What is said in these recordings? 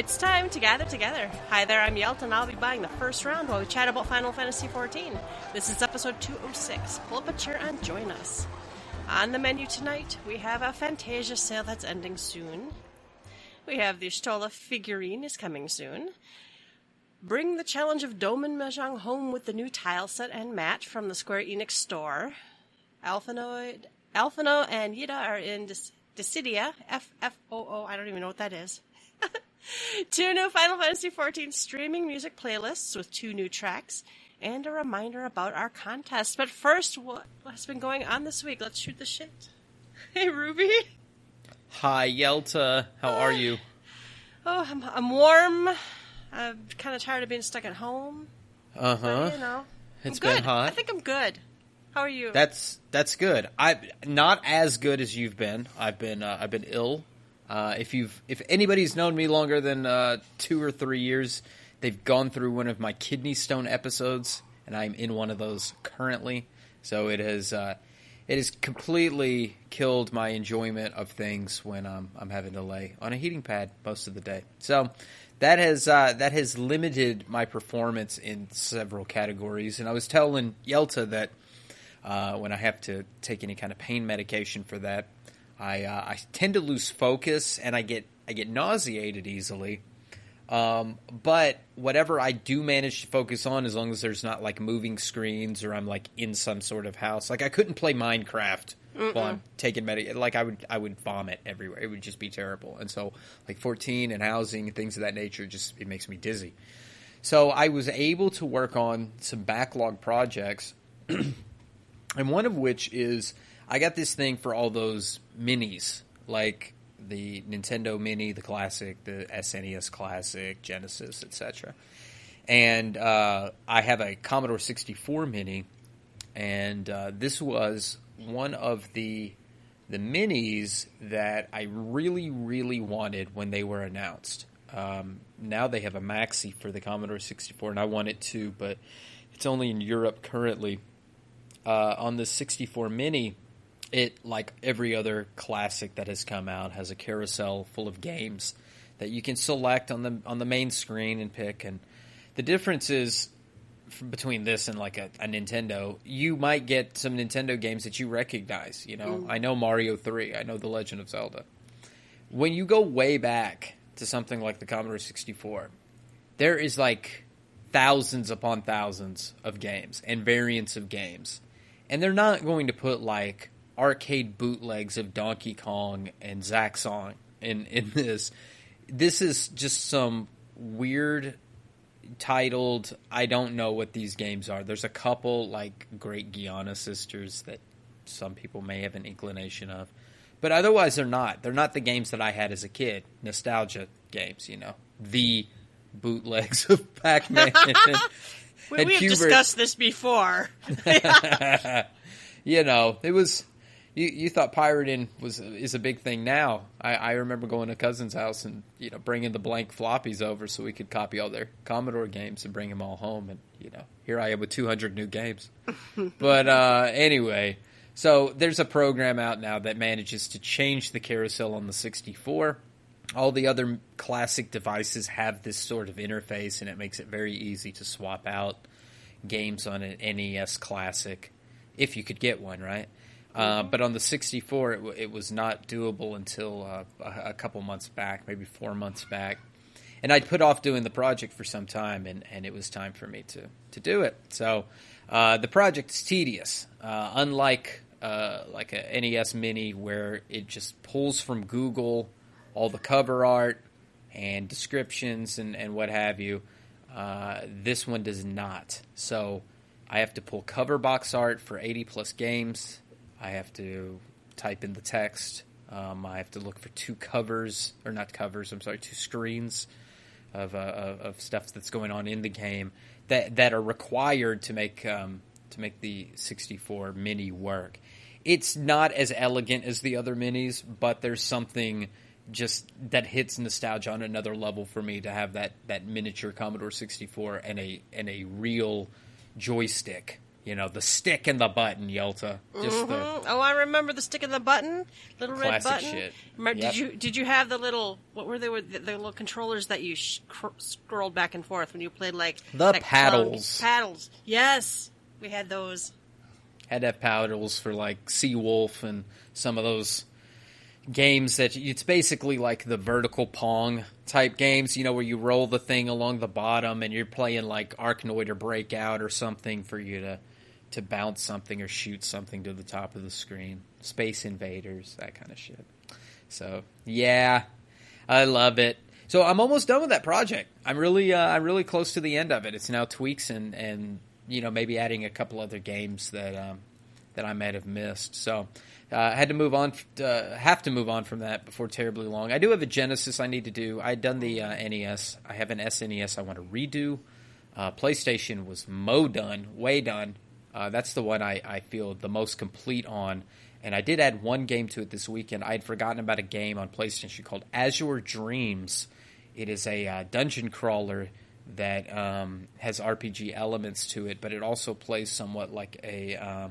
It's time to gather together. Hi there, I'm Yelta, and I'll be buying the first round while we chat about Final Fantasy XIV. This is episode 206. Pull up a chair and join us. On the menu tonight, we have a Fantasia Sale that's ending soon. We have the Stola figurine is coming soon. Bring the challenge of Doman Mahjong home with the new tile set and mat from the Square Enix store. Alphino and Yida are in Dissidia, FFOO, I don't even know what that is. 2 new Final Fantasy XIV streaming music playlists with 2 new tracks, and a reminder about our contest. But first, what has been going on this week? Let's shoot the shit. Hey, Ruby. Hi, Yelta. How are you? Oh, I'm warm. I'm kind of tired of being stuck at home. Uh-huh. But, It's I'm good. been hot. I think I'm good. How are you? That's good. I'm not as good as you've been. I've been ill. If anybody's known me longer than 2 or 3 years, they've gone through one of my kidney stone episodes, and I'm in one of those currently. So it has completely killed my enjoyment of things when I'm having to lay on a heating pad most of the day. So that has limited my performance in several categories. And I was telling Yelta that when I have to take any kind of pain medication for that, I tend to lose focus and I get nauseated easily. But whatever I do manage to focus on, as long as there's not like moving screens or I'm like in some sort of house, like I couldn't play Minecraft while I'm taking medication. Like I would vomit everywhere. It would just be terrible. And so like 14 and housing and things of that nature, it makes me dizzy. So I was able to work on some backlog projects, and one of which is I got this thing for all those minis, like the Nintendo Mini, the Classic, the SNES Classic, Genesis, etc. And I have a Commodore 64 Mini, and this was one of the minis that I really, really wanted when they were announced. Now they have a Maxi for the Commodore 64, and I want it too, but it's only in Europe currently. On the 64 Mini, it, like every other classic that has come out, has a carousel full of games that you can select on the main screen and pick. And the difference is between this and like a Nintendo, you might get some Nintendo games that you recognize. You know, I know Mario 3, I know The Legend of Zelda. When you go way back to something like the Commodore 64, there is like thousands upon thousands of games and variants of games. And they're not going to put like arcade bootlegs of Donkey Kong and Zaxxon in this. This is just some weird titled, I don't know what these games are. There's a couple like Great Guiana Sisters that some people may have an inclination of. But otherwise they're not. They're not the games that I had as a kid. Nostalgia games, you know. The bootlegs of Pac-Man. We have discussed this before. You know, it was. You thought pirating is a big thing now. I remember going to a cousin's house and bringing the blank floppies over so we could copy all their Commodore games and bring them all home. And here I am with 200 new games. But anyway, so there's a program out now that manages to change the carousel on the 64. All the other classic devices have this sort of interface, and it makes it very easy to swap out games on an NES Classic, if you could get one, right? But on the 64, it was not doable until a couple months back, maybe 4 months back. And I'd put off doing the project for some time, and it was time for me to do it. So the project is tedious, unlike like a NES Mini where it just pulls from Google all the cover art and descriptions and what have you. This one does not. So I have to pull cover box art for 80 plus games. I have to type in the text. I have to look for two screens of stuff that's going on in the game that are required to make the 64 Mini work. It's not as elegant as the other minis, but there's something just that hits nostalgia on another level for me to have that miniature Commodore 64 and a real joystick the stick and the button, Yelta. Just the Oh, I remember the stick and the button, little red classic button. shit. Yep. Did you have the little what were they? The little controllers that you scrolled back and forth when you played The like paddles. Paddles. Yes, we had those. Had to have paddles for like Seawolf and some of those games that it's basically like the vertical Pong type games, where you roll the thing along the bottom and you're playing like Arkanoid or Breakout or something for you to bounce something or shoot something to the top of the screen. Space Invaders, that kind of shit. So, yeah, I love it. So I'm almost done with that project. I'm really close to the end of it. It's now tweaks and maybe adding a couple other games that I might have missed. So I had to move on. Have to move on from that before terribly long. I do have a Genesis I need to do. I'd done the NES. I have an SNES I want to redo. PlayStation was way done. That's the one I feel the most complete on. And I did add one game to it this weekend. I'd forgotten about a game on PlayStation called Azure Dreams. It is a dungeon crawler that has RPG elements to it, but it also plays somewhat like a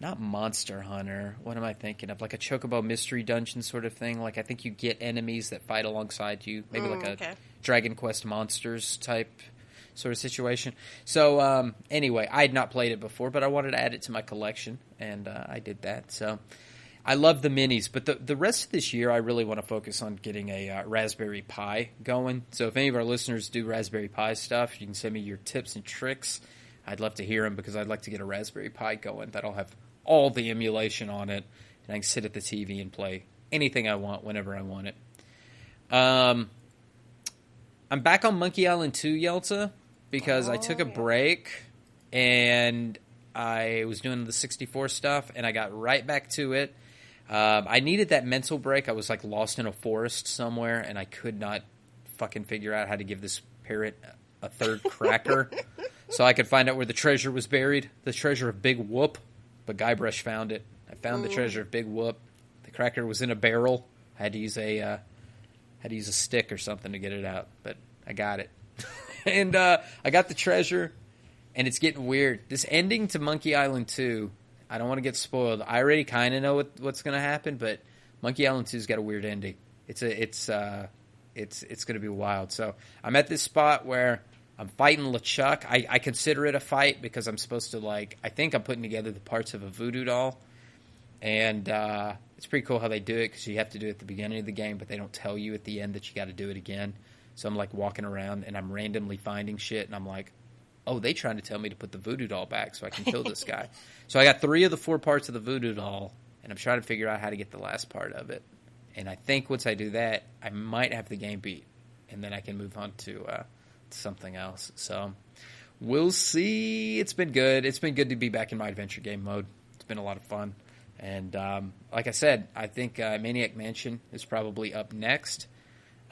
not Monster Hunter. What am I thinking of? Like a Chocobo Mystery Dungeon sort of thing. Like I think you get enemies that fight alongside you. Maybe like a Dragon Quest Monsters type sort of situation. So anyway, I had not played it before, but I wanted to add it to my collection, and I did that. So I love the minis, but the rest of this year I really want to focus on getting a Raspberry Pi going. So if any of our listeners do Raspberry Pi stuff, you can send me your tips and tricks. I'd love to hear them because I'd like to get a Raspberry Pi going. That'll have all the emulation on it, and I can sit at the TV and play anything I want whenever I want it. I'm back on Monkey Island 2, Yelta, because I took a break, and I was doing the 64 stuff, and I got right back to it. I needed that mental break. I was like lost in a forest somewhere, and I could not fucking figure out how to give this parrot a third cracker so I could find out where the treasure was buried, the treasure of Big Whoop. But Guybrush found it. I found the treasure of Big Whoop. The cracker was in a barrel. I had to use a stick or something to get it out, but I got it. And I got the treasure, and it's getting weird. This ending to Monkey Island 2, I don't want to get spoiled. I already kind of know what's going to happen, but Monkey Island 2's got a weird ending. It's going to be wild. So I'm at this spot where I'm fighting LeChuck. I consider it a fight because I'm supposed to I think I'm putting together the parts of a voodoo doll. And it's pretty cool how they do it because you have to do it at the beginning of the game, but they don't tell you at the end that you got to do it again. So I'm walking around and I'm randomly finding shit and I'm like, oh, they trying to tell me to put the voodoo doll back so I can kill this guy. So I got 3 of the 4 parts of the voodoo doll and I'm trying to figure out how to get the last part of it. And I think once I do that, I might have the game beat. And then I can move on to something else. So we'll see. It's been good. It's been good to be back in my adventure game mode. It's been a lot of fun. And like I said, I think Maniac Mansion is probably up next.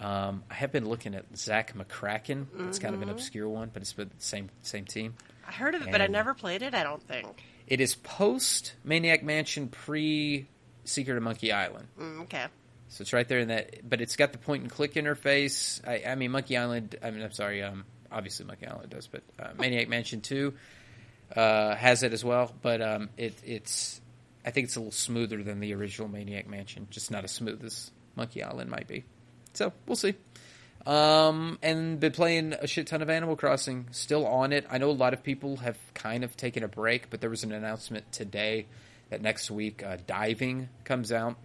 I have been looking at Zach McCracken. It's kind of an obscure one, but it's the same team. I heard of it, but I never played it, I don't think. It is post Maniac Mansion, pre Secret of Monkey Island. Okay. So it's right there in that, but it's got the point and click interface. I mean, Monkey Island. I'm sorry. Obviously Monkey Island does, but Maniac Mansion 2 has it as well. But it's I think it's a little smoother than the original Maniac Mansion, just not as smooth as Monkey Island might be. So we'll see. And been playing a shit ton of Animal Crossing. Still on it. I know a lot of people have kind of taken a break, but there was an announcement today that next week diving comes out.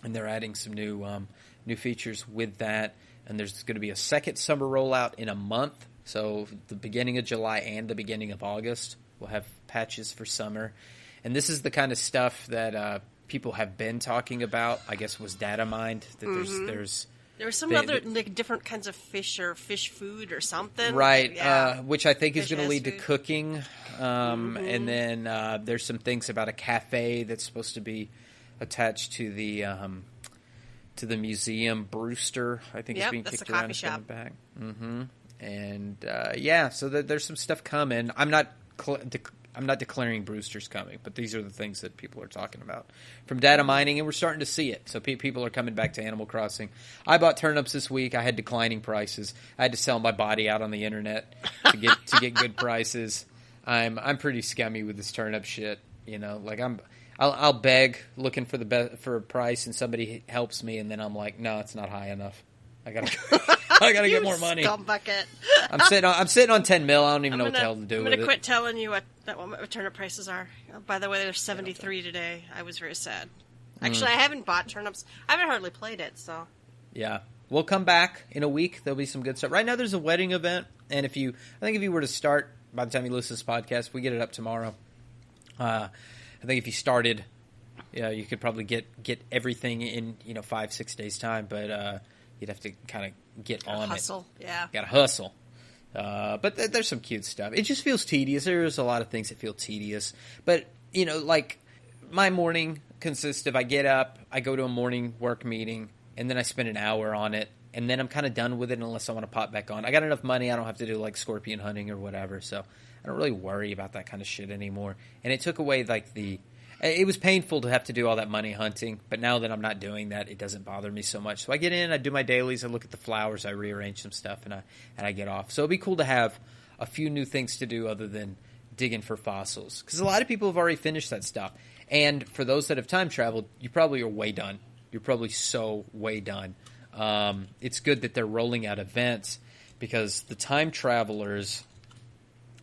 And they're adding some new features with that. And there's going to be a second summer rollout in a month. So the beginning of July and the beginning of August, we'll have patches for summer. And this is the kind of stuff that people have been talking about. I guess was data mined. That there was some other different kinds of fish or fish food or something. Right, Yeah. which I think is Fish going to as lead to food. cooking. And then there's some things about a cafe that's supposed to be attached to the museum. Brewster, I think, is Yep, being that's kicked the around coffee and coming shop. back. And yeah, so there's some stuff coming. I'm not declaring Brewster's coming, but these are the things that people are talking about from data mining, and we're starting to see it. So people are coming back to Animal Crossing. I bought turnips this week. I had declining prices. I had to sell my body out on the internet to get good prices. I'm pretty scummy with this turnip shit. You know, like I'll beg looking for for a price, and somebody helps me, and then I'm like, no, it's not high enough. I gotta get more money. Scumbucket. I'm sitting on 10 mil. I don't even know what the hell to do with it. I'm gonna quit telling you what turnip prices are. By the way, they're 73 today. I was very sad. Actually, I haven't bought turnips. I haven't hardly played it, so. Yeah. We'll come back in a week. There'll be some good stuff. Right now, there's a wedding event, and I think if you were to start by the time you listen to this podcast, we get it up tomorrow. I think if you started, you could probably get everything in 5-6 days time, but you'd have to kind of get on hustle. it. Yeah, gotta hustle. But there's some cute stuff. It just feels tedious. There's a lot of things that feel tedious, but like my morning consists of I get up, I go to a morning work meeting, and then I spend an hour on it, and then I'm kind of done with it unless I want to pop back on. I got enough money, I don't have to do like scorpion hunting or whatever, so I don't really worry about that kind of shit anymore. And it took away it was painful to have to do all that money hunting, but now that I'm not doing that, it doesn't bother me so much. So I get in, I do my dailies, I look at the flowers, I rearrange some stuff, and I get off. So it'd be cool to have a few new things to do other than digging for fossils, because a lot of people have already finished that stuff. And for those that have time traveled, you probably are way done. You're probably so way done. It's good that they're rolling out events because the time travelers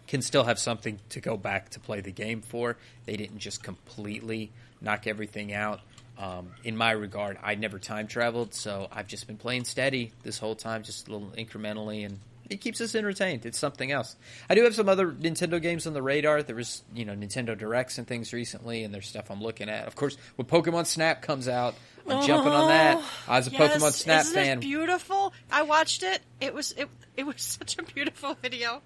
can still have something to go back to play the game for. They didn't just completely knock everything out. In my regard, I never time traveled, so I've just been playing steady this whole time, just a little incrementally, and it keeps us entertained. It's something else. I do have some other Nintendo games on the radar. There was, Nintendo Directs and things recently, and there's stuff I'm looking at. Of course, when Pokemon Snap comes out, I'm jumping on that. I was a Pokemon Snap fan. Isn't it beautiful? I watched it. It was such a beautiful video.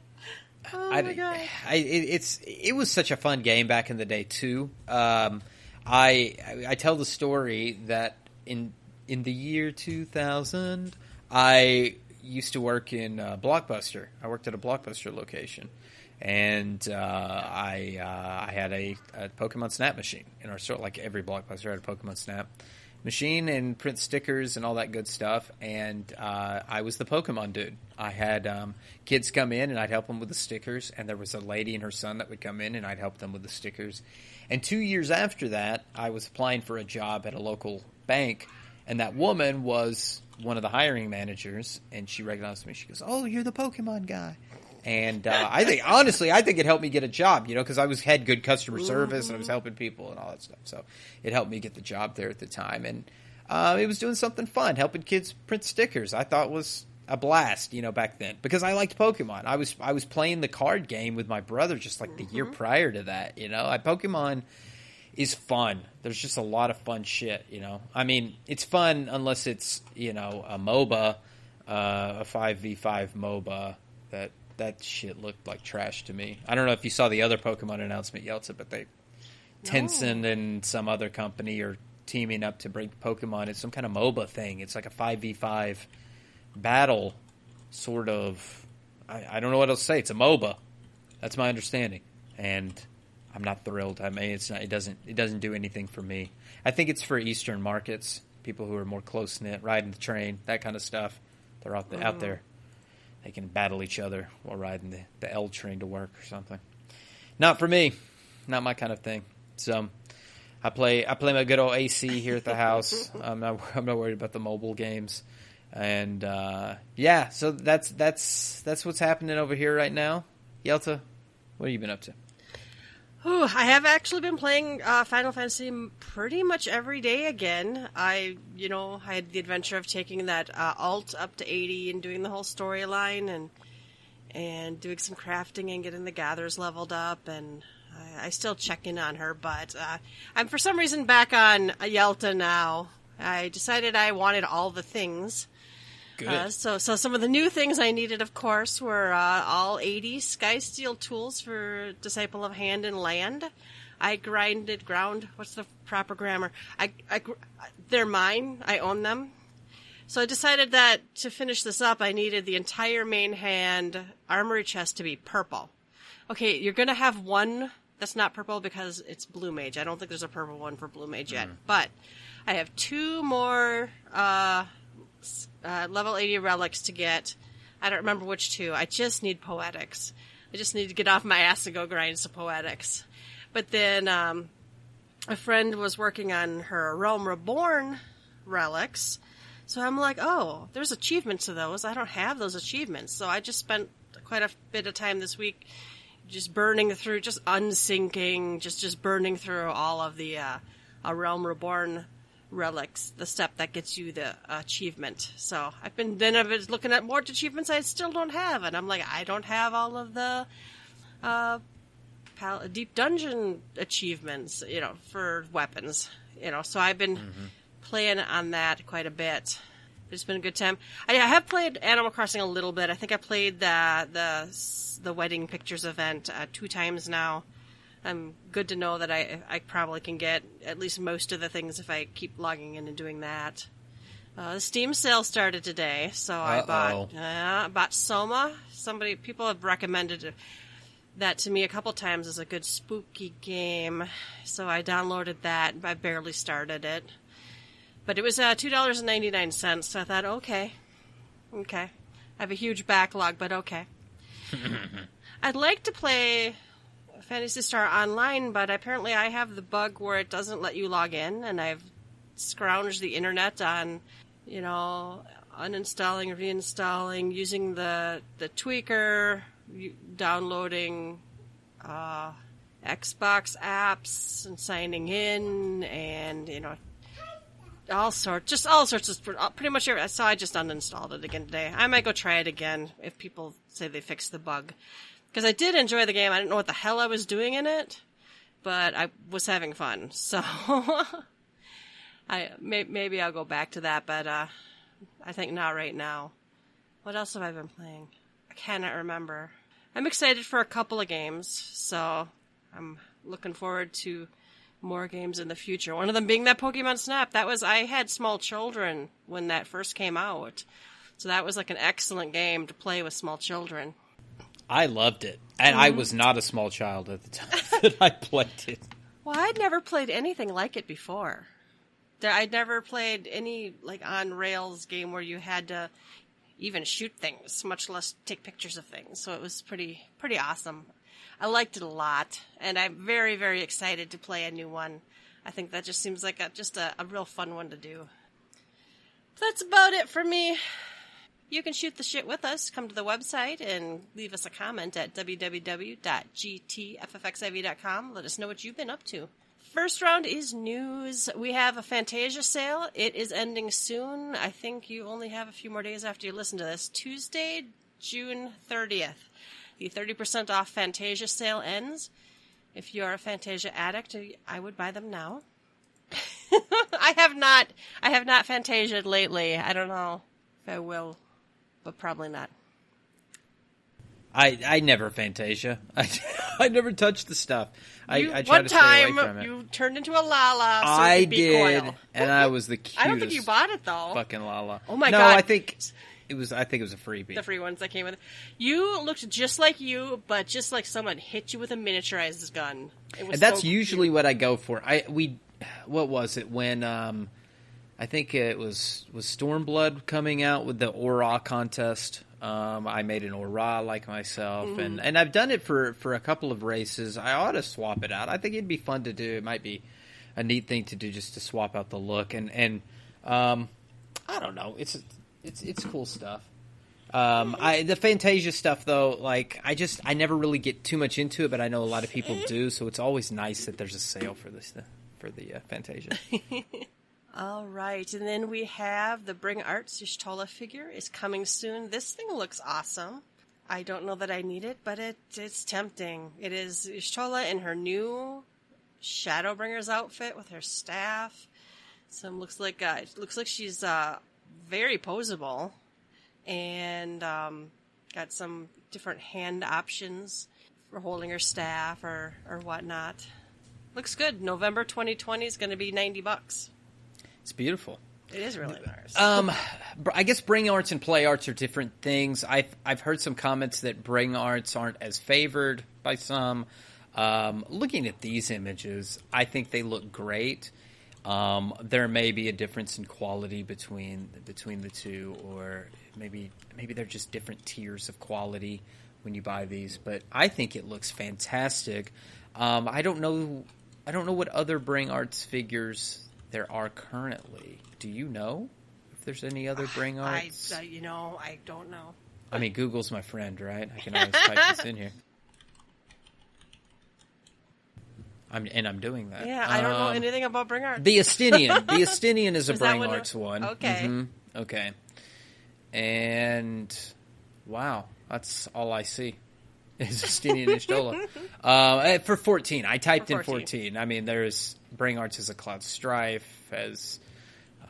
Oh my god! It was such a fun game back in the day too. I tell the story that in the year 2000, I used to work in Blockbuster. I worked at a Blockbuster location, and I had a Pokemon Snap machine in our store. Like every Blockbuster had a Pokemon Snap machine and print stickers and all that good stuff. And I was the Pokemon dude. I had kids come in, and I'd help them with the stickers. And there was a lady and her son that would come in, and I'd help them with the stickers. And 2 years after that, I was applying for a job at a local bank, and that woman was one of the hiring managers, and she recognized me. She goes, "Oh, you're the Pokemon guy." And I think it helped me get a job, because I had good customer service and I was helping people and all that stuff. So it helped me get the job there at the time. And it was doing something fun, helping kids print stickers. I thought was a blast, back then, because I liked Pokemon. I was playing the card game with my brother just like the year prior to that. Pokemon is fun. There's just a lot of fun shit. I mean, it's fun unless it's a MOBA, a 5v5 MOBA. That shit looked like trash to me. I don't know if you saw the other Pokemon announcement, Yelta, but Tencent and some other company are teaming up to bring Pokemon. It's some kind of MOBA thing. It's like a 5v5 battle, sort of. I don't know what else to say. It's a MOBA. That's my understanding, and I'm not thrilled. I mean, it's not. It doesn't do anything for me. I think it's for Eastern markets, people who are more close knit, riding the train, that kind of stuff. They're out there. They can battle each other while riding the L train to work or something. Not for me. Not my kind of thing. So I play my good old AC here at the house. I'm not worried about the mobile games. And so that's what's happening over here right now. Yelta, what have you been up to? Ooh, I have actually been playing Final Fantasy pretty much every day again. I had the adventure of taking that alt up to 80 and doing the whole storyline and doing some crafting and getting the gatherers leveled up. And I still check in on her, but I'm for some reason back on Yelta now. I decided I wanted all the things. Good. So some of the new things I needed, of course, were all 80 Skysteel tools for Disciple of Hand and Land. I ground. What's the proper grammar? They're mine. I own them. So I decided that to finish this up, I needed the entire main hand armory chest to be purple. Okay, you're going to have one that's not purple because it's Blue Mage. I don't think there's a purple one for Blue Mage yet. But I have two more level 80 relics to get. I don't remember which two. I just need Poetics. I just need to get off my ass and go grind some Poetics. But then a friend was working on her Realm Reborn relics, so I'm like, oh, there's achievements to those. I don't have those achievements, so I just spent quite a bit of time this week just burning through, just unsyncing, just burning through all of the Realm Reborn relics, the step that gets you the achievement. So I've been looking at more achievements I still don't have, and I'm like, I don't have all of the deep dungeon achievements, for weapons, so I've been playing on that quite a bit. It's been a good time. I have played Animal Crossing a little bit. I think I played the wedding pictures event 2 times now. I'm good to know that I probably can get at least most of the things if I keep logging in and doing that. The Steam sale started today, so I bought Soma. People have recommended that to me a couple times as a good spooky game, so I downloaded that. I barely started it, but it was $2.99, so I thought, okay. I have a huge backlog, but okay. I'd like to play Fantasy Star Online, but apparently I have the bug where it doesn't let you log in, and I've scrounged the internet on, uninstalling, reinstalling, using the tweaker, downloading Xbox apps and signing in, and all sorts of pretty much everything. So I just uninstalled it again today. I might go try it again if people say they fixed the bug, because I did enjoy the game. I didn't know what the hell I was doing in it, but I was having fun. So maybe I'll go back to that, but I think not right now. What else have I been playing? I cannot remember. I'm excited for a couple of games, so I'm looking forward to more games in the future. One of them being that Pokemon Snap. I had small children when that first came out, so that was like an excellent game to play with small children. I loved it, and I was not a small child at the time that I played it. Well, I'd never played anything like it before. I'd never played any on rails game where you had to even shoot things, much less take pictures of things. So it was pretty awesome. I liked it a lot, and I'm very, very excited to play a new one. I think that just seems like a real fun one to do. That's about it for me. You can shoot the shit with us. Come to the website and leave us a comment at www.gtffxiv.com. Let us know what you've been up to. First round is news. We have a Fantasia sale. It is ending soon. I think you only have a few more days after you listen to this. Tuesday, June 30th. The 30% off Fantasia sale ends. If you're a Fantasia addict, I would buy them now. I have not Fantasia'd lately. I don't know if I will, but probably not. I never Fantasia. I never touched the stuff. I try one to stay away time from it. you turned into a Lala. So I did, coil. and I was the cutest. I don't think you bought it though. Fucking Lala. Oh my no, god! I think it was a freebie. The free ones that came with it. You looked just like you, but just like someone hit you with a miniaturized gun. It was And that's so usually cute. what I go for. What was it when I think it was Stormblood coming out with the Aura contest. I made an Aura like myself, and I've done it for a couple of races. I ought to swap it out. I think it'd be fun to do. It might be a neat thing to do, just to swap out the look. And I don't know. It's cool stuff. The Fantasia stuff though, I never really get too much into it, but I know a lot of people do. So it's always nice that there's a sale for the Fantasia. All right, and then we have the Bring Arts Y'shtola figure is coming soon. This thing looks awesome. I don't know that I need it, but it's tempting. It is Y'shtola in her new Shadowbringer's outfit with her staff. Looks like she's very poseable, and got some different hand options for holding her staff or whatnot. Looks good. November 2020 is going to be $90. It's beautiful. It is really nice. I guess Bring Arts and Play Arts are different things. I've heard some comments that Bring Arts aren't as favored by some. Looking at these images, I think they look great. There may be a difference in quality between the two, or maybe they're just different tiers of quality. when you buy these, but I think it looks fantastic. I don't know what other Bring Arts figures there are currently. Do you know if there's any other Bring Arts? I don't know. I mean, Google's my friend, right? I can always type this in here. I'm doing that. Yeah, I don't know anything about Bring Arts. The Astinian. The Astinian is a Bring Arts one. Okay. Mm-hmm. Okay. And, wow, that's all I see is Astinian Ishtola. For 14. I typed in 14. I mean, there's Bring Arts as a Cloud Strife, as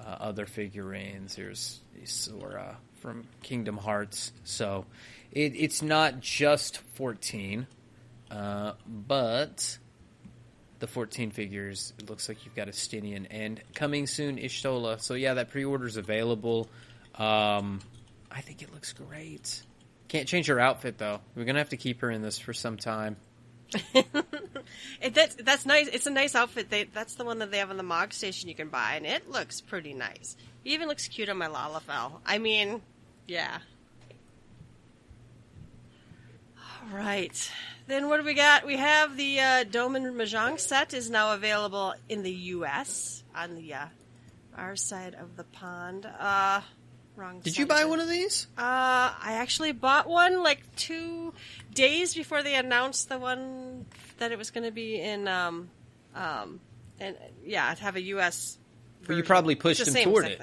other figurines. There's Sora from Kingdom Hearts. So it's not just 14, but the 14 figures, it looks like you've got Astinian and coming soon Ishtola. So yeah, that pre-order's available. I think it looks great. Can't change her outfit though. We're gonna have to keep her in this for some time. That's nice. It's a nice outfit. That's the one that they have on the Mog Station you can buy, and it looks pretty nice. It even looks cute on my Lalafell. I mean, yeah. All right. Then what do we got? We have the Doman Mahjong set is now available in the U.S. on the our side of the pond. Wrong. Did you buy one of these? I actually bought one like 2 days before they announced the one that it was going to be in, and yeah, have a U.S. Well, you probably pushed him toward it.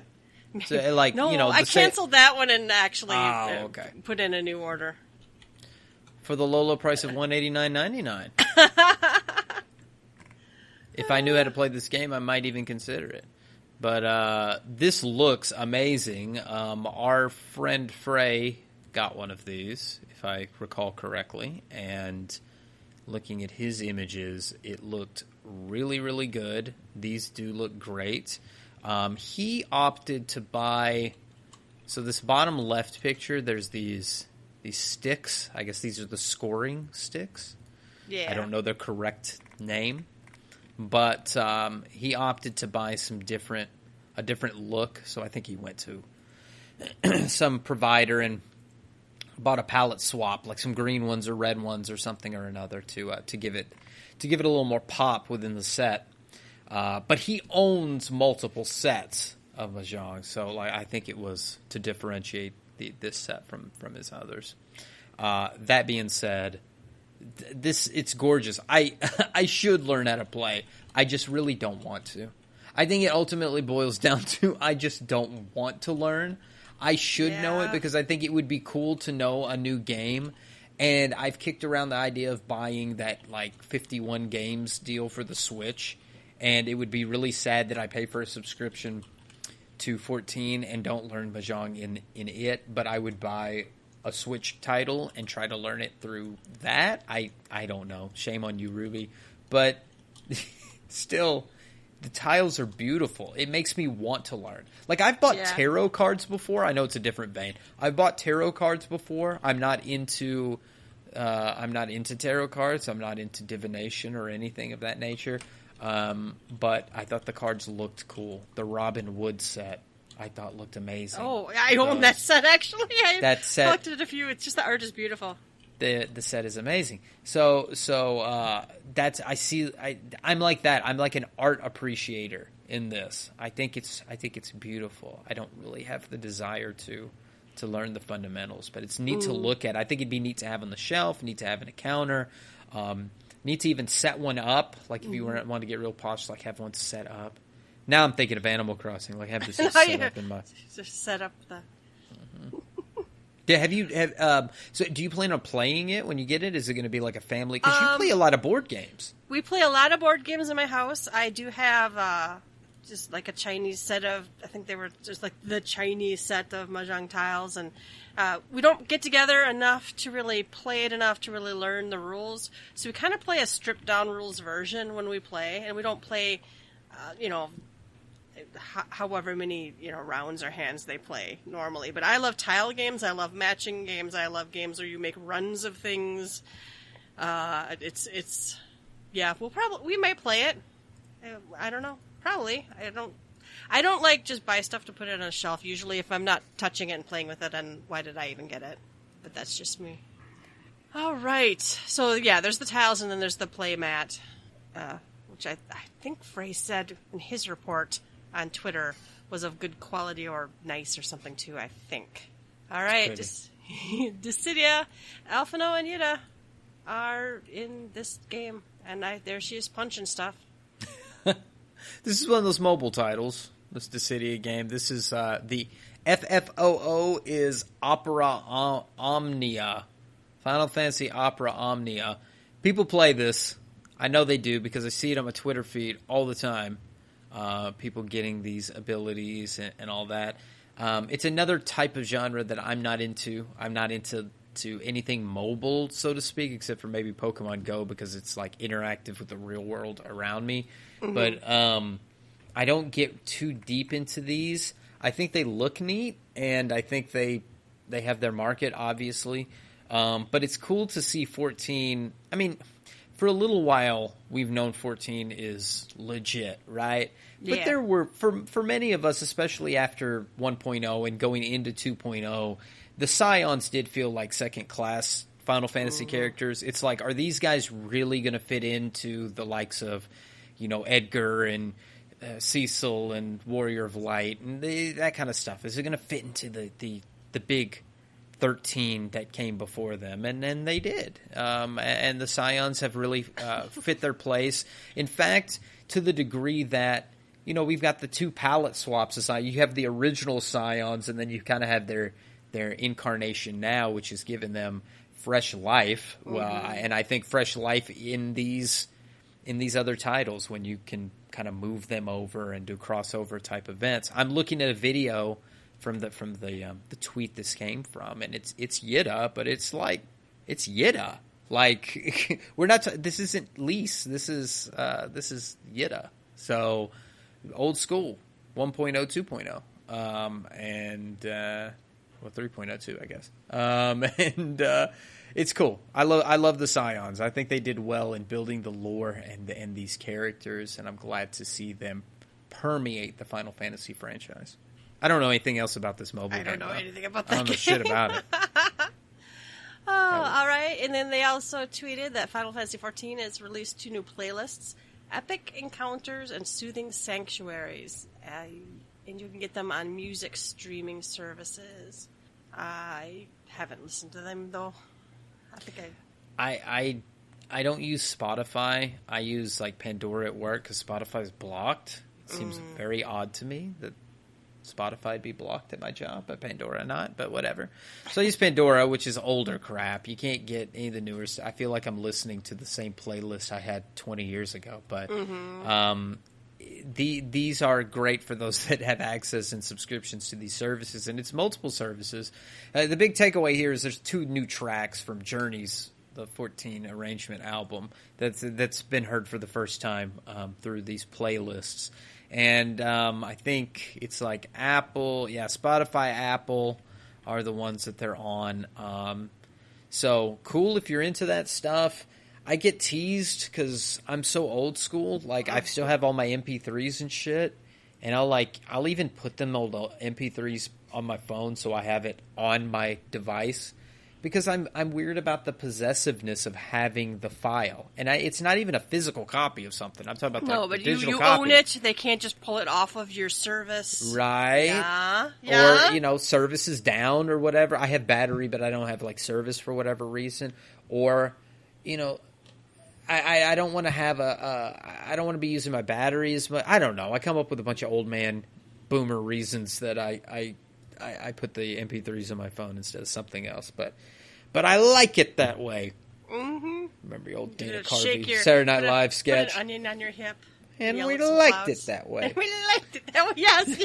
So, like, no, you know, I canceled that one and actually okay. put in a new order for the low price of $189.99. If I knew how to play this game, I might even consider it. But this looks amazing. Our friend Frey got one of these, if I recall correctly, and looking at his images, it looked really, really good. These do look great. He opted to buy... So this bottom left picture, there's these sticks. I guess these are the scoring sticks. Yeah. I don't know their correct name. But he opted to buy a different look. So I think he went to some provider and bought a palette swap, like some green ones or red ones or something or another to give it a little more pop within the set. But he owns multiple sets of Mahjong, so like I think it was to differentiate this set from his others. That being said, it's gorgeous. I should learn how to play. I just really don't want to. I think it ultimately boils down to I just don't want to learn. I should know it because I think it would be cool to know a new game. And I've kicked around the idea of buying that like 51 games deal for the Switch. And it would be really sad that I pay for a subscription to 14 and don't learn Mahjong in it. But I would buy a Switch title and try to learn it through that. I don't know. Shame on you, Ruby. But still, the tiles are beautiful. It makes me want to learn. Like, I've bought tarot cards before. I know it's a different vein. I've bought tarot cards before. I'm not into tarot cards. I'm not into divination or anything of that nature. But I thought the cards looked cool. The Robin Wood set I thought looked amazing. Oh, I own that set actually. That set collected a few. It's just the art is beautiful. The set is amazing. So that's I'm like that. I'm like an art appreciator in this. I think it's beautiful. I don't really have the desire to learn the fundamentals, but it's neat to look at. I think it'd be neat to have on the shelf, neat to have in a counter. Need to even set one up, like if you want to get real posh, like have one set up. Now I'm thinking of Animal Crossing, like have this set up in my. Just set up the. Yeah, so do you plan on playing it when you get it? Is it going to be like a family? Because you play a lot of board games. We play a lot of board games in my house. I do have just like a Chinese set of. I think they were just like the Chinese set of Mahjong tiles, and we don't get together enough to really play it enough to really learn the rules. So we kind of play a stripped down rules version when we play, and we don't play, however many rounds or hands they play normally. But I love tile games. I love matching games. I love games where you make runs of things. We might play it. I don't know. Probably. I don't like just buy stuff to put it on a shelf. Usually if I'm not touching it and playing with it, then why did I even get it? But that's just me. All right. So, yeah, there's the tiles and then there's the play mat, which I think Frey said in his report on Twitter was of good quality or nice or something, too, I think. All right. Dissidia, Alphino, and Yida are in this game. And there she is punching stuff. This is one of those mobile titles, this Dissidia game. This is the FFOO is Opera Omnia. Final Fantasy Opera Omnia. People play this. I know they do because I see it on my Twitter feed all the time. People getting these abilities and all that. It's another type of genre that I'm not into. I'm not into anything mobile, so to speak, except for maybe Pokemon Go because it's like interactive with the real world around me. Mm-hmm. But I don't get too deep into these. I think they look neat, and I think they have their market, obviously. But it's cool to see 14. I mean, for a little while, we've known 14 is legit, right? Yeah. But there were, for many of us, especially after 1.0 and going into 2.0, the Scions did feel like second-class Final Fantasy characters. It's like, are these guys really going to fit into the likes of, Edgar and Cecil and Warrior of Light and that kind of stuff? Is it going to fit into the big 13 that came before them? And they did. And the Scions have really fit their place. In fact, to the degree that, we've got the two palette swaps aside. You have the original Scions, and then you kind of have their incarnation now, which has given them fresh life. And I think fresh life in these other titles when you can kind of move them over and do crossover type events. I'm looking at a video from the tweet this came from, and it's Yida, but it's Yida. Like we're not. This isn't Lise. This is Yida. So old school 1.0, 2.0, and 3.0 too, I guess. And it's cool. I love the Scions. I think they did well in building the lore and these characters, and I'm glad to see them permeate the Final Fantasy franchise. I don't know anything else about this mobile game. I don't know anything about that game. I don't know shit about it. All right. And then they also tweeted that Final Fantasy XIV has released 2 new playlists, Epic Encounters and Soothing Sanctuaries. And you can get them on music streaming services. I haven't listened to them, though. I don't use Spotify. I use like Pandora at work because Spotify is blocked. It seems very odd to me that Spotify'd be blocked at my job, but Pandora not, but whatever. So I use Pandora, which is older crap. You can't get any of the newer stuff. I feel like I'm listening to the same playlist I had 20 years ago, but these are great for those that have access and subscriptions to these services, and it's multiple services. The big takeaway here is there's 2 new tracks from Journey's the 14 arrangement album that's been heard for the first time through these playlists. And I think it's like Spotify, Apple are the ones that they're on. So cool if you're into that stuff. I get teased because I'm so old school. Like I still have all my MP3s and shit, and I'll even put them on the MP3s on my phone so I have it on my device. Because I'm weird about the possessiveness of having the file, and it's not even a physical copy of something. I'm talking about but digital you copy. own it. They can't just pull it off of your service, right? Yeah. Or service is down or whatever. I have battery, but I don't have like service for whatever reason. Or I don't want to have I don't want to be using my batteries, but I don't know. I come up with a bunch of old man boomer reasons that I put the MP3s on my phone instead of something else, but I like it that way. Mm-hmm. Remember the old Dana Carvey Saturday Night Live sketch? Put an onion on your hip. And we liked it that way. And we liked it that way. Yes.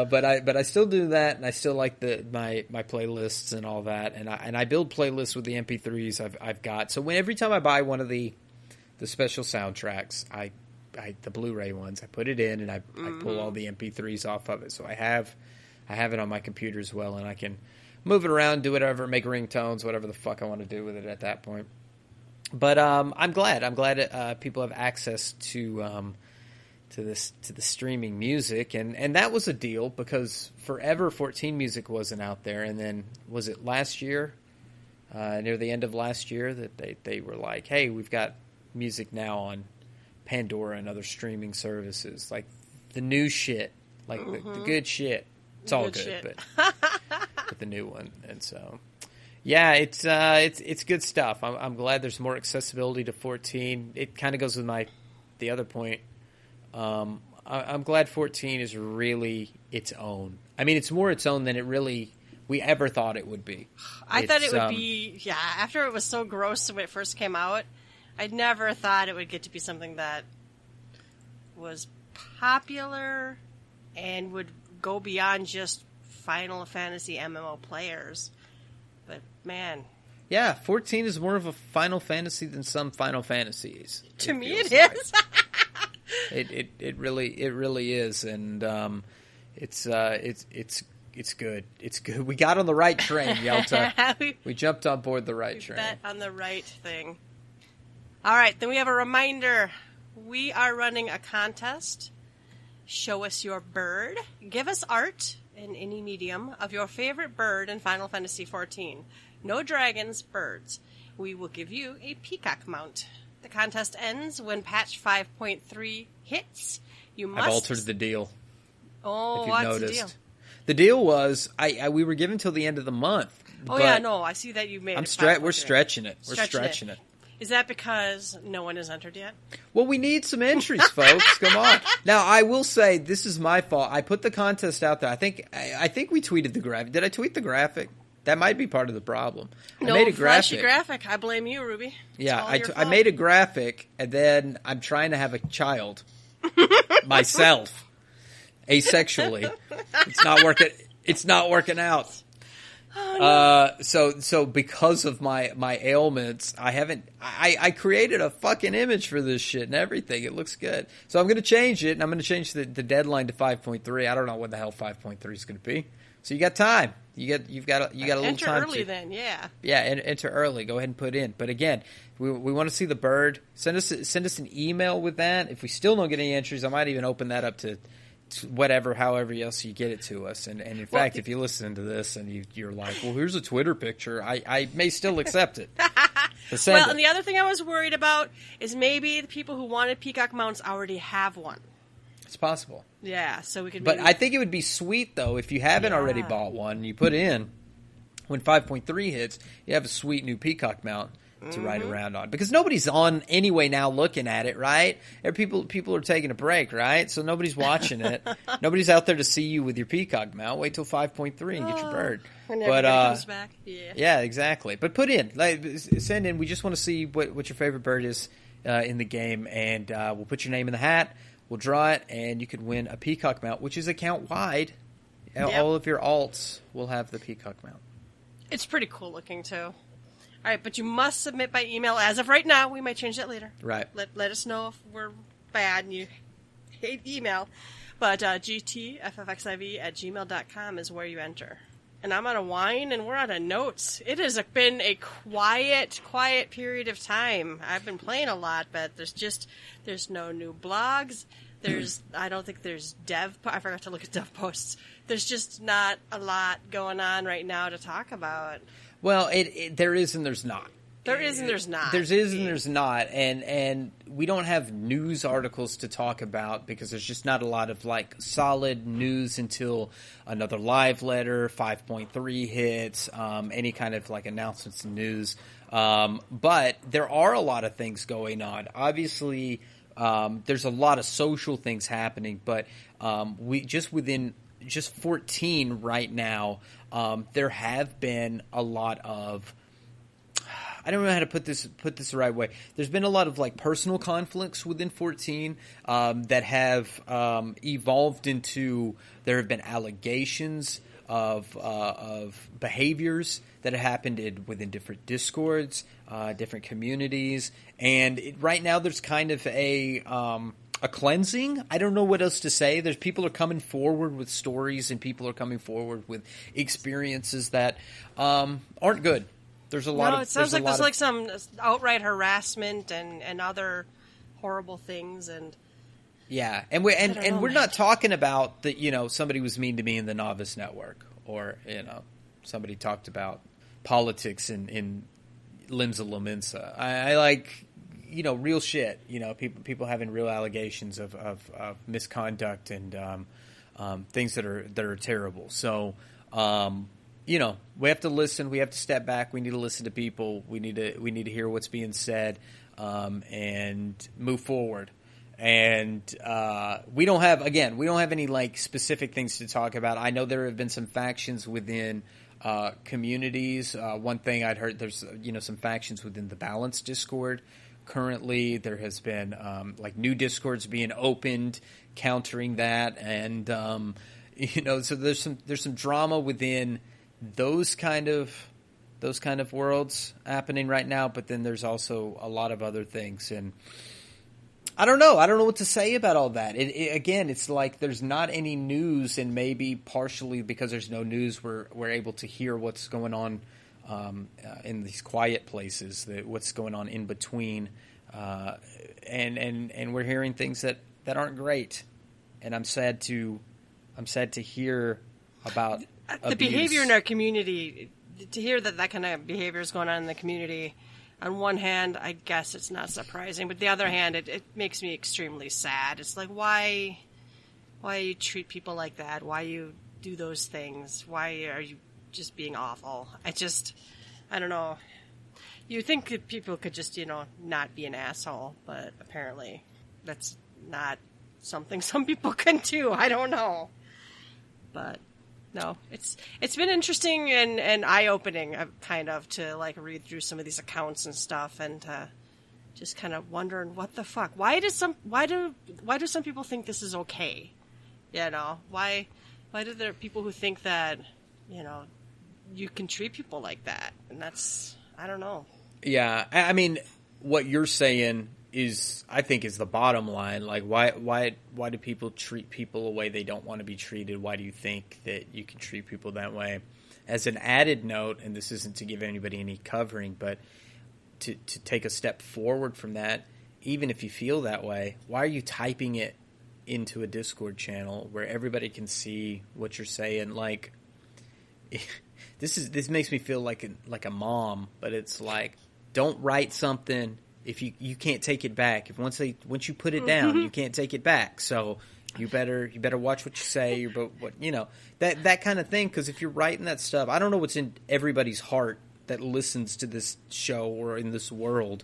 But I still do that, and I still like my playlists and all that, and I build playlists with the MP3s I've got. So every time I buy one of the special soundtracks, the Blu-ray ones, I put it in and I pull all the MP3s off of it. So I have it on my computer as well, and I can move it around, do whatever, make ringtones, whatever the fuck I want to do with it at that point. But I'm glad people have access to to the streaming music, and that was a deal because forever 14 music wasn't out there, and then was it last year, near the end of last year, that they were like, hey, we've got music now on Pandora and other streaming services, like the new shit, like the good shit. It's all good, but the new one, and so. Yeah, it's good stuff. I'm glad there's more accessibility to 14. It kind of goes with the other point. I'm glad 14 is really its own. I mean, it's more its own than we ever thought it would be. I thought it would be, after it was so gross when it first came out, I never thought it would get to be something that was popular and would go beyond just Final Fantasy MMO players. But, man. Yeah, 14 is more of a Final Fantasy than some Final Fantasies. To me, it is. It really is, and it's good. It's good. We got on the right train, Yelta. We jumped on board the right train. Bet on the right thing. All right, then we have a reminder. We are running a contest. Show us your bird. Give us art in any medium of your favorite bird in Final Fantasy XIV. No dragons, birds. We will give you a peacock mount. The contest ends when patch 5.3 hits. I've altered the deal. Oh, what's the deal? The deal was we were given till the end of the month. Oh yeah, no, I see that you made. We're stretching it. We're stretching it. Is that because no one has entered yet? Well, we need some entries, folks. Come on. Now, I will say this is my fault. I put the contest out there. I think we tweeted the graphic. Did I tweet the graphic? That might be part of the problem. I made a flashy graphic. I blame you, Ruby. Yeah, I made a graphic, and then I'm trying to have a child myself, asexually. It's not working out. Oh, no. So because of my ailments, I created a fucking image for this shit and everything. It looks good. So I'm going to change it, and I'm going to change the deadline to 5.3. I don't know what the hell 5.3 is going to be. So you got time. You've got a little enter time. Enter early then, yeah. Yeah, enter early. Go ahead and put in. But again, we want to see the bird. Send us an email with that. If we still don't get any entries, I might even open that up to however else you get it to us. And in fact, if you listen to this and you're like, well, here's a Twitter picture, I may still accept it. Well, and the other thing I was worried about is maybe the people who wanted peacock mounts already have one. It's possible. Yeah, so we could. But I think it would be sweet though if you haven't already bought one. You put in when 5.3 hits, you have a sweet new peacock mount to ride around on, because nobody's on anyway now looking at it, right? People are taking a break, right? So nobody's watching it. Nobody's out there to see you with your peacock mount. Wait till 5.3 and get your bird. When everybody comes back. Yeah, exactly. But put in, send in. We just want to see what your favorite bird is in the game, and we'll put your name in the hat. We'll draw it, and you could win a peacock mount, which is account wide. Yep. All of your alts will have the peacock mount. It's pretty cool looking too. All right, but you must submit by email as of right now. We might change that later. Right. Let us know if we're bad and you hate email. But GTFFXIV@gmail.com is where you enter. And I'm out of wine, and we're out of notes. It has been a quiet period of time. I've been playing a lot, but there's no new blogs. I don't think there's I forgot to look at dev posts. There's just not a lot going on right now to talk about. Well, there is and there's not. There is and there's not. There is and there's not, and we don't have news articles to talk about because there's just not a lot of like solid news until another live letter, 5.3 hits, any kind of like announcements and news. But there are a lot of things going on. Obviously, there's a lot of social things happening, but within 14 right now, there have been a lot of. I don't know how to put this the right way. There's been a lot of like personal conflicts within 14 that have evolved into. There have been allegations of behaviors that have happened within different discords, different communities, and right now there's kind of a cleansing. I don't know what else to say. People are coming forward with stories, and people are coming forward with experiences that aren't good. There's a lot of. It sounds like there's like some outright harassment and other horrible things, and Yeah, and we're I don't know, we're man. not talking about that. Somebody was mean to me in the Novice Network, or somebody talked about politics in Limsa Lominsa. I like real shit. People having real allegations of misconduct and things that are terrible. So we have to listen. We have to step back. We need to listen to people. We need to hear what's being said and move forward. And we don't have any like specific things to talk about. I know there have been some factions within communities. One thing I'd heard, there's some factions within the Balance Discord. Currently, there has been like new Discords being opened, countering that, and so there's some drama within those kind of worlds happening right now. But then there's also a lot of other things, and I don't know what to say about all that. Again, it's like there's not any news, and maybe partially because there's no news, we're able to hear what's going on in these quiet places, what's going on in between, and we're hearing things that aren't great, and I'm sad to hear about The abuse. behavior in our community, to hear that kind of behavior is going on in the community. On one hand, I guess it's not surprising, but the other hand, it makes me extremely sad. It's like, why you treat people like that? Why you do those things? Why are you just being awful? I don't know. You think that people could just, not be an asshole, but apparently that's not something some people can do. I don't know. But no, it's been interesting and eye-opening, kind of, to like read through some of these accounts and stuff, and just kind of wondering what the fuck. Why do some people think this is okay? Why do there people who think that you can treat people like that? And that's, I don't know. Yeah, I mean, what you're saying I think is the bottom line. Like, why do people treat people a way they don't want to be treated? Why do you think that you can treat people that way? As an added note, and this isn't to give anybody any covering, but to take a step forward from that, even if you feel that way, why are you typing it into a Discord channel where everybody can see what you're saying? Like, this makes me feel like a mom, but it's like, don't write something if you can't take it back. If once you put it down, you can't take it back. So you better watch what you say, that kind of thing. Because if you're writing that stuff, I don't know what's in everybody's heart that listens to this show or in this world,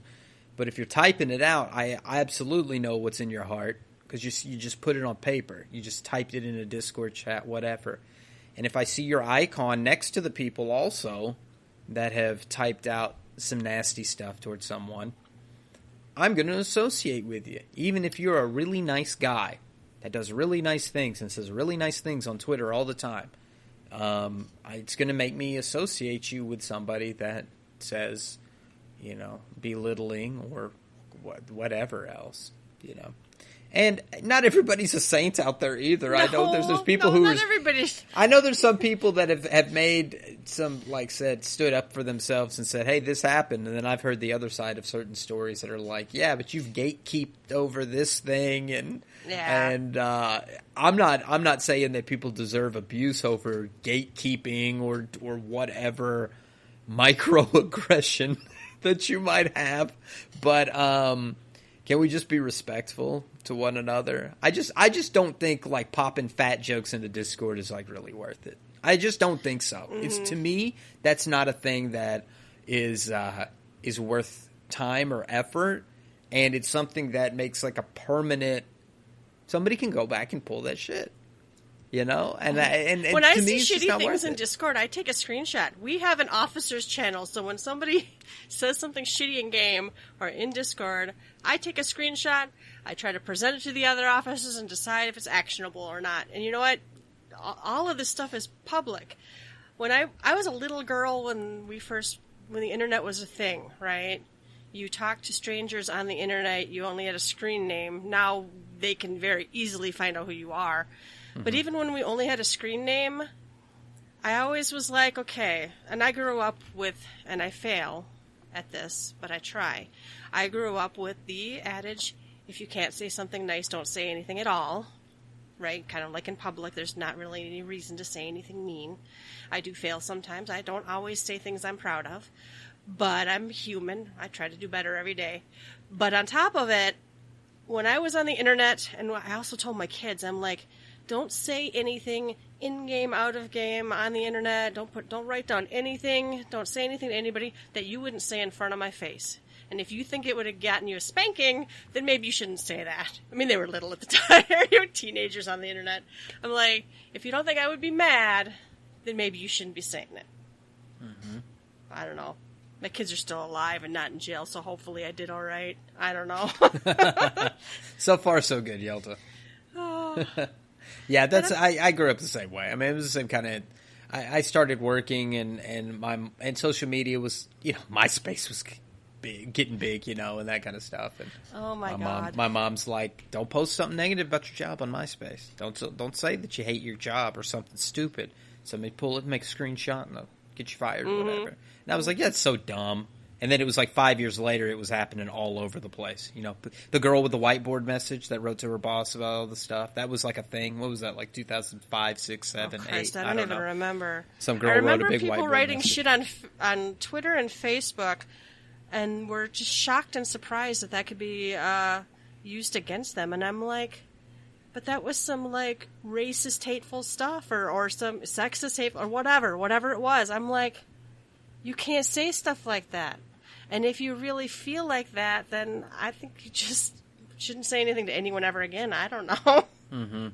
but if you're typing it out, I absolutely know what's in your heart, because you just put it on paper. You just typed it in a Discord chat, whatever. And if I see your icon next to the people also that have typed out some nasty stuff towards someone, I'm going to associate with you. Even if you're a really nice guy that does really nice things and says really nice things on Twitter all the time, it's going to make me associate you with somebody that says, belittling or whatever else, And not everybody's a saint out there either. I know there's people who not everybody's. I know there's some people that have made some, stood up for themselves and said, hey, this happened. And then I've heard the other side of certain stories that are like, yeah, but you've gatekeeped over this thing. And I'm not saying that people deserve abuse over gatekeeping or whatever microaggression that you might have. But, can we just be respectful to one another? I just don't think like popping fat jokes into Discord is like really worth it. I just don't think so. Mm-hmm. It's, to me, that's not a thing that is worth time or effort, and it's something that makes like a permanent. Somebody can go back and pull that shit. And when I to me, see it's shitty not things worth in it. Discord, I take a screenshot. We have an officers channel, so when somebody says something shitty in game or in Discord, I take a screenshot. I try to present it to the other officers and decide if it's actionable or not. And you know what? All of this stuff is public. When I was a little girl when the internet was a thing, right? You talked to strangers on the internet. You only had a screen name. Now they can very easily find out who you are. But even when we only had a screen name, I always was like, okay, and I grew up with, and I fail at this, but I try. I grew up with the adage, if you can't say something nice, don't say anything at all. Right? Kind of like in public, there's not really any reason to say anything mean. I do fail sometimes. I don't always say things I'm proud of. But I'm human. I try to do better every day. But on top of it, when I was on the internet, and I also told my kids, I'm like, don't say anything in-game, out-of-game, on the internet. Don't write down anything. Don't say anything to anybody that you wouldn't say in front of my face. And if you think it would have gotten you a spanking, then maybe you shouldn't say that. I mean, they were little at the time. You were teenagers on the internet. I'm like, if you don't think I would be mad, then maybe you shouldn't be saying it. Mm-hmm. I don't know. My kids are still alive and not in jail, so hopefully I did all right. I don't know. So far, so good, Yelta. Oh. Yeah, I grew up the same way. I mean, it was the same kind of. I started working, and social media was, MySpace was getting big, and that kind of stuff. And oh my God, my mom's like, don't post something negative about your job on MySpace. Don't say that you hate your job or something stupid. Somebody pull it, make a screenshot, and they'll get you fired or whatever. And I was like, yeah, it's so dumb. And then it was like 5 years later, it was happening all over the place. The girl with the whiteboard message that wrote to her boss about all the stuff, that was like a thing. What was that, like 2005, 6, 7, 8? I don't even remember. Some girl wrote a big whiteboard people writing message. Shit on Twitter and Facebook, and we're just shocked and surprised that could be used against them. And I'm like, but that was some like racist, hateful stuff, or some sexist, hateful, or whatever it was. I'm like, you can't say stuff like that. And if you really feel like that, then I think you just shouldn't say anything to anyone ever again. I don't know. Mm-hmm.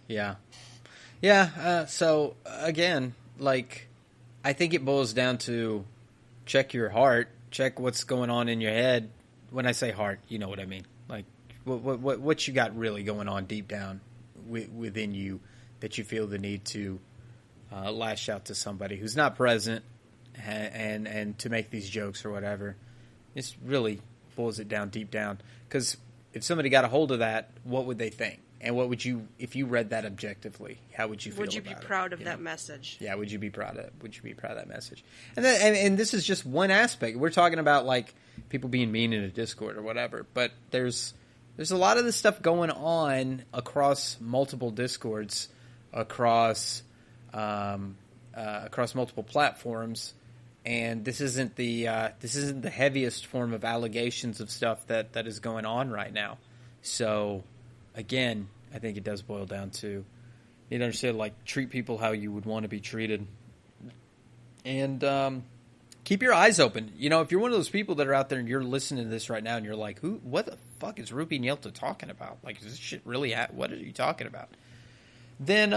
Yeah. Yeah. So again, like, I think it boils down to check your heart, check what's going on in your head. When I say heart, you know what I mean. Like, what you got really going on deep down within you that you feel the need to lash out to somebody who's not present. And to make these jokes or whatever, it really boils it down deep down. Because if somebody got a hold of that, what would they think? And what would you, if you read that objectively, how would you feel? Would you be proud of that message? Yeah, would you be proud of? Would you be proud of that message? And this is just one aspect. We're talking about like people being mean in a Discord or whatever, but there's a lot of this stuff going on across multiple Discords, across multiple platforms. And this isn't the heaviest form of allegations of stuff that is going on right now. So, again, I think it does boil down to you need to understand, like, treat people how you would want to be treated, and keep your eyes open. If you're one of those people that are out there and you're listening to this right now and you're like, what the fuck is Ruby and Yelta talking about? Like, is this shit really? What are you talking about? Then,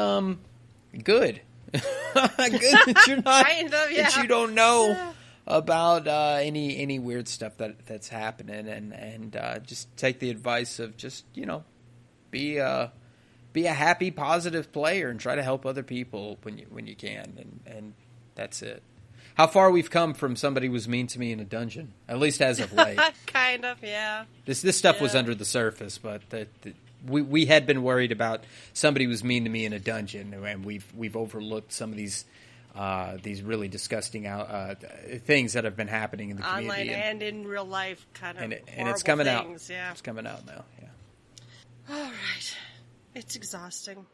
good. Good that you're not, kind of, yeah. That you don't know about any weird stuff that's happening, and just take the advice of just be a happy, positive player and try to help other people when you can, and that's it. How far we've come from somebody was mean to me in a dungeon, at least as of late. Kind of, yeah. This stuff was under the surface, but we had been worried about somebody was mean to me in a dungeon, and we've overlooked some of these really disgusting things that have been happening in the community, online and in real life, kind of. And it's coming things, out. Yeah. It's coming out now. Yeah. All right, it's exhausting.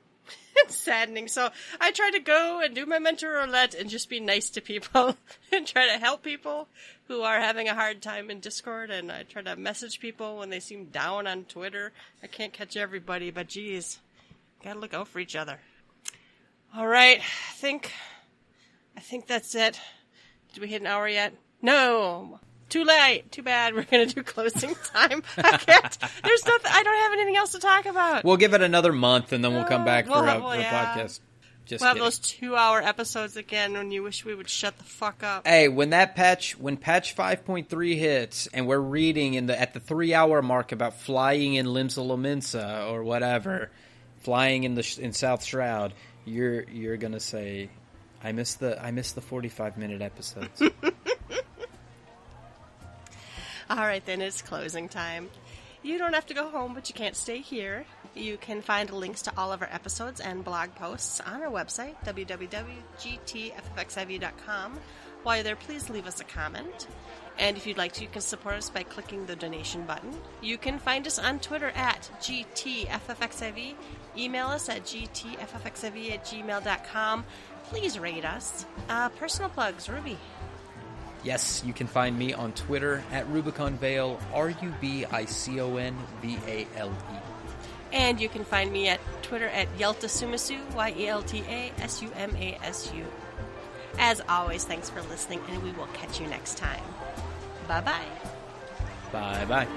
It's saddening. So I try to go and do my mentor roulette and just be nice to people and try to help people who are having a hard time in Discord. And I try to message people when they seem down on Twitter. I can't catch everybody, but geez, gotta look out for each other. All right, I think that's it. Did we hit an hour yet? No. Too late. Too bad. We're going to do closing time. I can't. There's nothing. I don't have anything else to talk about. We'll give it another month, and then we'll come back for the podcast. We'll have those 2-hour episodes again when you wish we would shut the fuck up. Hey, when patch 5.3 hits, and we're reading at the 3-hour mark about flying in Limsa Lominsa or whatever, flying in South Shroud, you're gonna say, I miss the 45-minute episodes. All right, then it's closing time. You don't have to go home, but you can't stay here. You can find links to all of our episodes and blog posts on our website, www.gtffxiv.com. While you're there, please leave us a comment. And if you'd like to, you can support us by clicking the donation button. You can find us on Twitter at GTFFXIV. Email us at gtffxiv@gmail.com. Please rate us. Personal plugs, Ruby. Yes, you can find me on Twitter at RubiconVale, RubiconVale. And you can find me at Twitter at YeltaSumasu, YeltaSumasu. As always, thanks for listening, and we will catch you next time. Bye-bye. Bye-bye.